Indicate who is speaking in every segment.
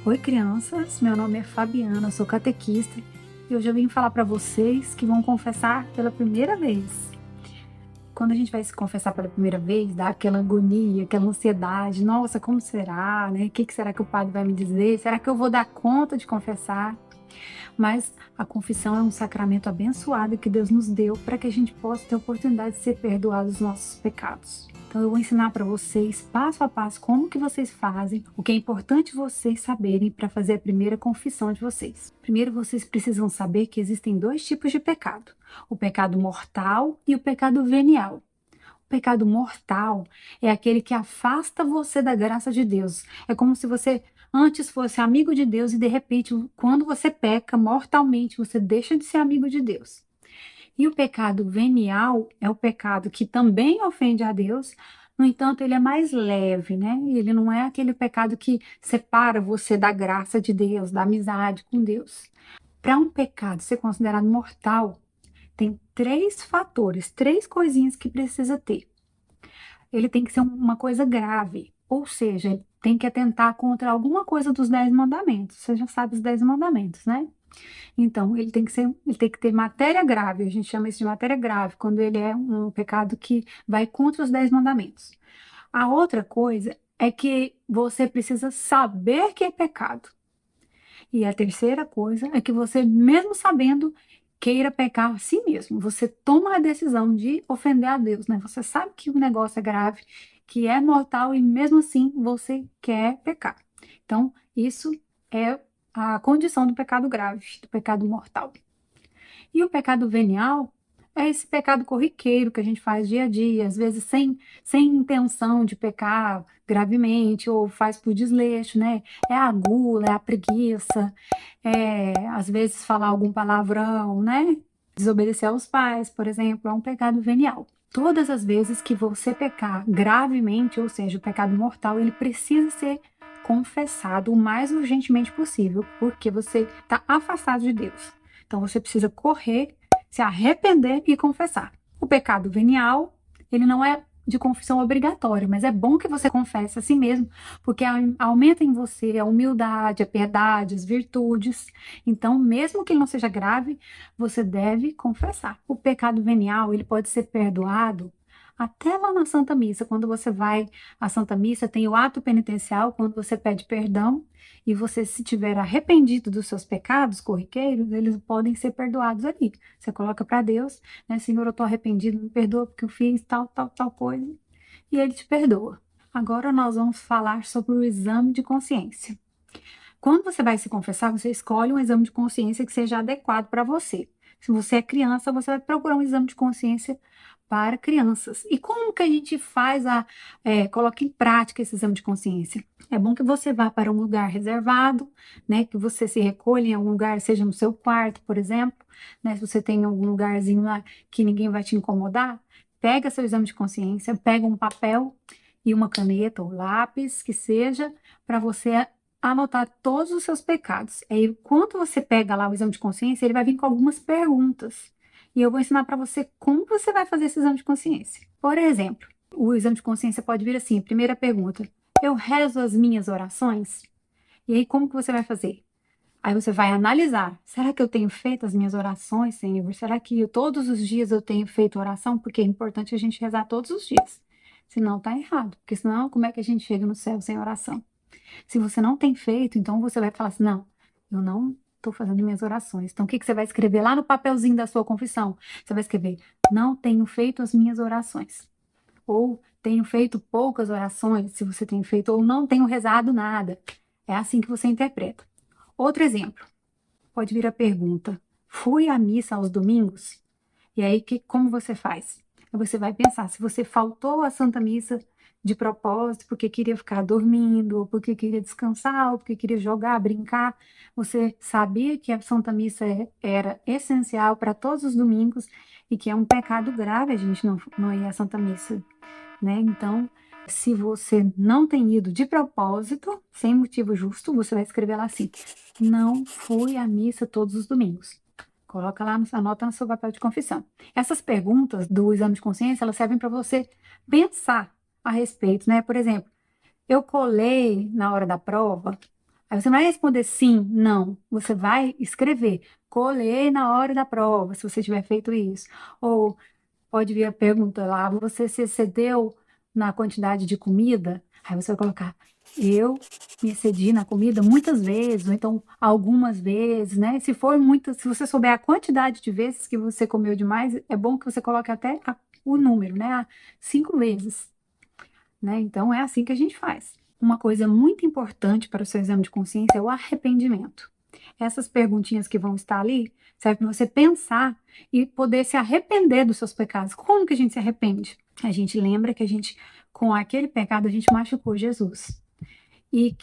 Speaker 1: Oi, crianças. Meu nome é Fabiana, sou catequista e hoje eu vim falar para vocês que vão confessar pela primeira vez. Quando a gente vai se confessar pela primeira vez, dá aquela agonia, aquela ansiedade. Nossa, como será, né? O que será que o padre vai me dizer? Será que eu vou dar conta de confessar? Mas a confissão é um sacramento abençoado que Deus nos deu para que a gente possa ter a oportunidade de ser perdoado dos nossos pecados. Então eu vou ensinar para vocês passo a passo como que vocês fazem, o que é importante vocês saberem para fazer a primeira confissão de vocês. Primeiro vocês precisam saber que existem dois tipos de pecado: o pecado mortal e o pecado venial. O pecado mortal é aquele que afasta você da graça de Deus. É como se você antes fosse amigo de Deus e de repente, quando você peca mortalmente, você deixa de ser amigo de Deus. E o pecado venial é o pecado que também ofende a Deus, no entanto, ele é mais leve, né? Ele não é aquele pecado que separa você da graça de Deus, da amizade com Deus. Para um pecado ser considerado mortal, tem três fatores, três coisinhas que precisa ter. Ele tem que ser uma coisa grave, ou seja, ele tem que atentar contra alguma coisa dos 10 mandamentos. Você já sabe os 10 mandamentos, né? Então, ele tem que ter matéria grave, a gente chama isso de matéria grave, quando ele é um pecado que vai contra os 10 mandamentos. A outra coisa é que você precisa saber que é pecado. E a terceira coisa é que você, mesmo sabendo, queira pecar a si mesmo. Você toma a decisão de ofender a Deus, né? Você sabe que o negócio é grave, que é mortal e mesmo assim você quer pecar. Então, isso é a condição do pecado grave, do pecado mortal. E o pecado venial é esse pecado corriqueiro que a gente faz dia a dia, às vezes sem intenção de pecar gravemente, ou faz por desleixo, né? É a gula, é a preguiça, às vezes falar algum palavrão, né? Desobedecer aos pais, por exemplo, é um pecado venial. Todas as vezes que você pecar gravemente, ou seja, o pecado mortal, ele precisa ser confessado o mais urgentemente possível, porque você está afastado de Deus. Então você precisa correr, se arrepender e confessar. O pecado venial, ele não é de confissão obrigatória, mas é bom que você confesse a si mesmo, porque aumenta em você a humildade, a piedade, as virtudes. Então, mesmo que ele não seja grave, você deve confessar. O pecado venial, ele pode ser perdoado até lá na Santa Missa. Quando você vai à Santa Missa, tem o ato penitencial, quando você pede perdão, e você, se tiver arrependido dos seus pecados corriqueiros, eles podem ser perdoados ali. Você coloca para Deus, né? Senhor, eu estou arrependido, me perdoa porque eu fiz tal, tal, tal coisa. E ele te perdoa. Agora nós vamos falar sobre o exame de consciência. Quando você vai se confessar, você escolhe um exame de consciência que seja adequado para você. Se você é criança, você vai procurar um exame de consciência para crianças. E como que a gente coloca em prática esse exame de consciência? É bom que você vá para um lugar reservado, né? Que você se recolha em algum lugar, seja no seu quarto, por exemplo, né? Se você tem algum lugarzinho lá que ninguém vai te incomodar, pega seu exame de consciência, pega um papel e uma caneta ou lápis, que seja, para você anotar todos os seus pecados. Aí, quando você pega lá o exame de consciência, ele vai vir com algumas perguntas. E eu vou ensinar para você como você vai fazer esse exame de consciência. Por exemplo, o exame de consciência pode vir assim: primeira pergunta, eu rezo as minhas orações? E aí, como que você vai fazer? Aí você vai analisar: será que eu tenho feito as minhas orações, Senhor? Será que todos os dias eu tenho feito oração? Porque é importante a gente rezar todos os dias. Senão tá errado. Porque senão, como é que a gente chega no céu sem oração? Se você não tem feito, então você vai falar assim: não, eu não estou fazendo minhas orações. Então, o que que você vai escrever lá no papelzinho da sua confissão? Você vai escrever: não tenho feito as minhas orações. Ou tenho feito poucas orações, se você tem feito, ou não tenho rezado nada. É assim que você interpreta. Outro exemplo, pode vir a pergunta: fui à missa aos domingos? E aí, como você faz? Você vai pensar: se você faltou à Santa Missa de propósito, porque queria ficar dormindo, ou porque queria descansar, ou porque queria jogar, brincar, você sabia que a Santa Missa era essencial para todos os domingos e que é um pecado grave a gente não ir à Santa Missa, né? Então, se você não tem ido de propósito, sem motivo justo, você vai escrever lá assim: não fui à missa todos os domingos. Coloca lá, anota no seu papel de confissão. Essas perguntas do exame de consciência, elas servem para você pensar a respeito, né? Por exemplo, eu colei na hora da prova. Aí você não vai responder sim, não. Você vai escrever. Colei na hora da prova, se você tiver feito isso. Ou pode vir a pergunta lá, você se excedeu na quantidade de comida? Aí você vai colocar, eu me excedi na comida muitas vezes, ou então algumas vezes, né? Se for muito, se você souber a quantidade de vezes que você comeu demais, é bom que você coloque até o número, né? 5 vezes, né? Então é assim que a gente faz. Uma coisa muito importante para o seu exame de consciência é o arrependimento. Essas perguntinhas que vão estar ali servem para você pensar e poder se arrepender dos seus pecados. Como que a gente se arrepende? A gente lembra que a gente, com aquele pecado, a gente machucou Jesus. E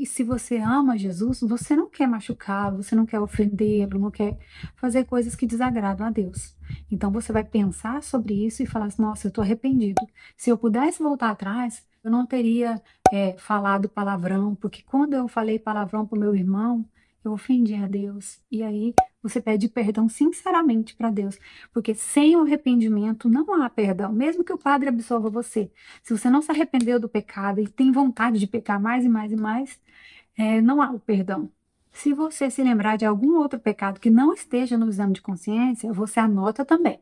Speaker 1: se você ama Jesus, você não quer machucá-lo, você não quer ofendê-lo, não quer fazer coisas que desagradam a Deus. Então você vai pensar sobre isso e falar assim, nossa, eu estou arrependido. Se eu pudesse voltar atrás, eu não teria falado palavrão, porque quando eu falei palavrão para o meu irmão, eu ofendi a Deus. E aí você pede perdão sinceramente para Deus, porque sem o arrependimento não há perdão, mesmo que o Padre absolva você. Se você não se arrependeu do pecado e tem vontade de pecar mais e mais e mais, não há o perdão. Se você se lembrar de algum outro pecado que não esteja no exame de consciência, você anota também.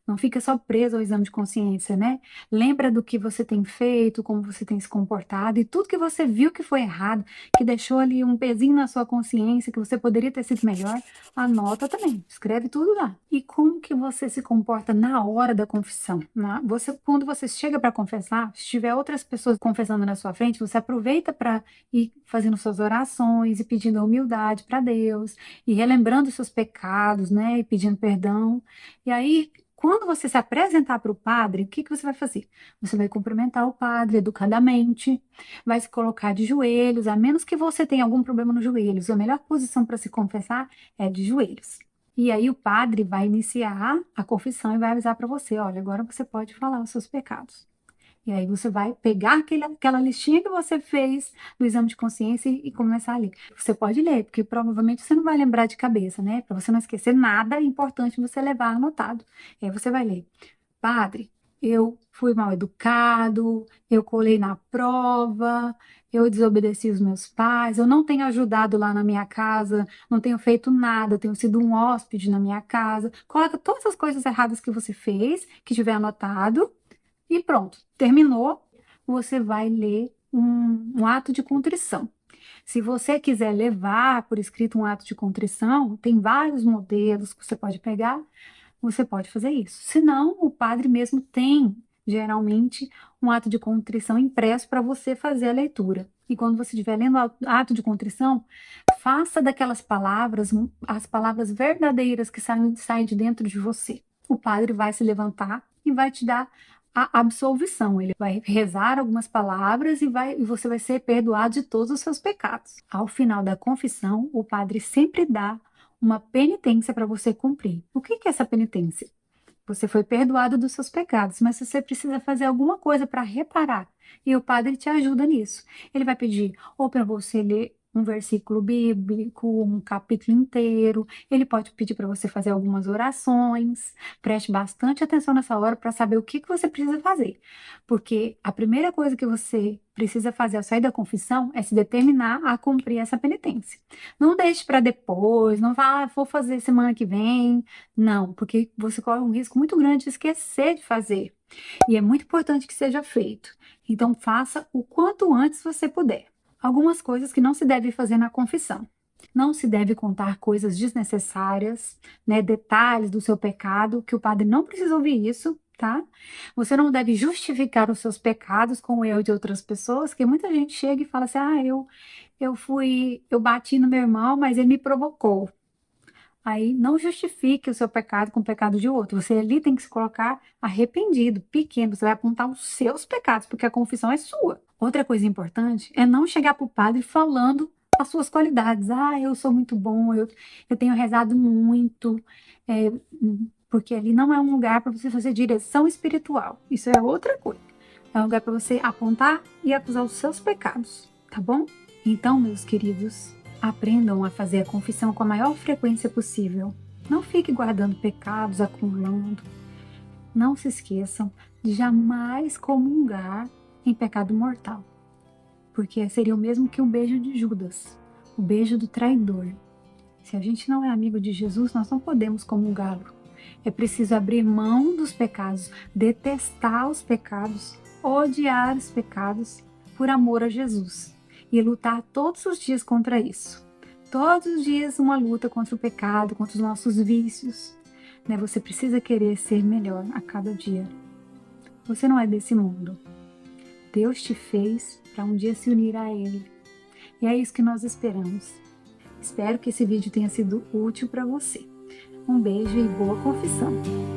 Speaker 1: Não fica só preso ao exame de consciência, né? Lembra do que você tem feito, como você tem se comportado e tudo que você viu que foi errado, que deixou ali um pezinho na sua consciência, que você poderia ter sido melhor, anota também, escreve tudo lá. E como que você se comporta na hora da confissão? Quando você chega para confessar, se tiver outras pessoas confessando na sua frente, você aproveita para ir fazendo suas orações e pedindo humildade para Deus e relembrando os seus pecados, né? E pedindo perdão. E aí quando você se apresentar para o padre, o que que você vai fazer? Você vai cumprimentar o padre educadamente, vai se colocar de joelhos, a menos que você tenha algum problema nos joelhos. A melhor posição para se confessar é de joelhos. E aí o padre vai iniciar a confissão e vai avisar para você, olha, agora você pode falar os seus pecados. E aí você vai pegar aquela listinha que você fez do exame de consciência e começar a ler. Você pode ler, porque provavelmente você não vai lembrar de cabeça, né? Para você não esquecer nada, é importante você levar anotado. E aí você vai ler. Padre, eu fui mal educado, eu colei na prova, eu desobedeci os meus pais, eu não tenho ajudado lá na minha casa, não tenho feito nada, tenho sido um hóspede na minha casa. Coloca todas as coisas erradas que você fez, que tiver anotado, e pronto, terminou. Você vai ler um ato de contrição. Se você quiser levar por escrito um ato de contrição, tem vários modelos que você pode pegar, você pode fazer isso. Se não, o padre mesmo tem, geralmente, um ato de contrição impresso para você fazer a leitura. E quando você estiver lendo o ato de contrição, faça daquelas palavras as palavras verdadeiras que saem de dentro de você. O padre vai se levantar e vai te dar a absolvição. Ele vai rezar algumas palavras e você vai ser perdoado de todos os seus pecados. Ao final da confissão, o padre sempre dá uma penitência para você cumprir. O que é essa penitência? Você foi perdoado dos seus pecados, mas você precisa fazer alguma coisa para reparar. E o padre te ajuda nisso. Ele vai pedir ou para você ler um versículo bíblico, um capítulo inteiro. Ele pode pedir para você fazer algumas orações. Preste bastante atenção nessa hora para saber o que você precisa fazer. Porque a primeira coisa que você precisa fazer ao sair da confissão é se determinar a cumprir essa penitência. Não deixe para depois, não vá, vou fazer semana que vem. Não, porque você corre um risco muito grande de esquecer de fazer. E é muito importante que seja feito. Então, faça o quanto antes você puder. Algumas coisas que não se deve fazer na confissão. Não se deve contar coisas desnecessárias, né, detalhes do seu pecado, que o padre não precisa ouvir isso, tá? Você não deve justificar os seus pecados com o erro de outras pessoas, que muita gente chega e fala assim: ah, eu bati no meu irmão, mas ele me provocou. Aí não justifique o seu pecado com o pecado de outro. Você ali tem que se colocar arrependido, pequeno. Você vai apontar os seus pecados, porque a confissão é sua. Outra coisa importante é não chegar para o padre falando as suas qualidades. Ah, eu sou muito bom, eu tenho rezado muito. É, porque ali não é um lugar para você fazer direção espiritual. Isso é outra coisa. É um lugar para você apontar e acusar os seus pecados, tá bom? Então, meus queridos, aprendam a fazer a confissão com a maior frequência possível. Não fique guardando pecados, acumulando. Não se esqueçam de jamais comungar em pecado mortal. porque seria o mesmo que o beijo de Judas, o beijo do traidor. Se a gente não é amigo de Jesus, nós não podemos comungá-lo. É preciso abrir mão dos pecados, detestar os pecados, odiar os pecados por amor a Jesus e lutar todos os dias contra isso. Todos os dias uma luta contra o pecado, contra os nossos vícios. Você precisa querer ser melhor a cada dia. Você não é desse mundo. Deus te fez para um dia se unir a Ele. E é isso que nós esperamos. Espero que esse vídeo tenha sido útil para você. Um beijo e boa confissão!